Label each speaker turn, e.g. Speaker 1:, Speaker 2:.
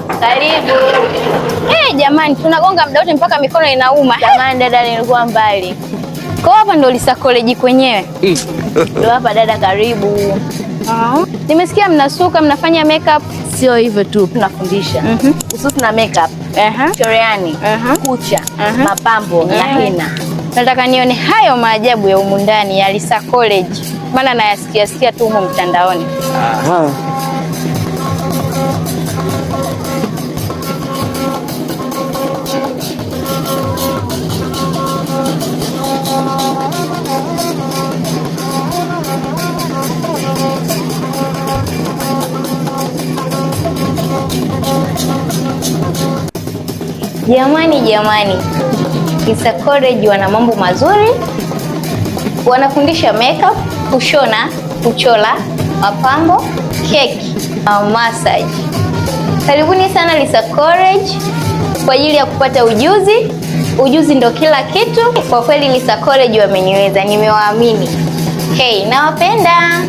Speaker 1: Karibu.
Speaker 2: Jamani, tunagonga muda wote mpaka mikono inauma.
Speaker 1: Jamani dada, nilikuwa mbali.
Speaker 2: Kwa hapa ndo Lisa College kwenyewe.
Speaker 1: Ndio hapa dada, karibu.
Speaker 2: Nimesikia mnasuka, mnafanya makeup.
Speaker 1: Sio hivyo tu, tunafundisha ususi na makeup, choreani, kucha, mapambo na hina.
Speaker 2: Nataka nione hayo maajabu ya humu ndani ya Lisa College, maana nayasikia tu humo mtandaoni. Jamani, Lisa College wana mambo mazuri, wanafundisha makeup, kushona, kuchora, mapambo, keki, massage. Karibuni sana Lisa College kwa ajili ya kupata ujuzi. Ujuzi ndo kila kitu. Kwa kweli Lisa College wameniweza, nimewaamini. Nawapenda.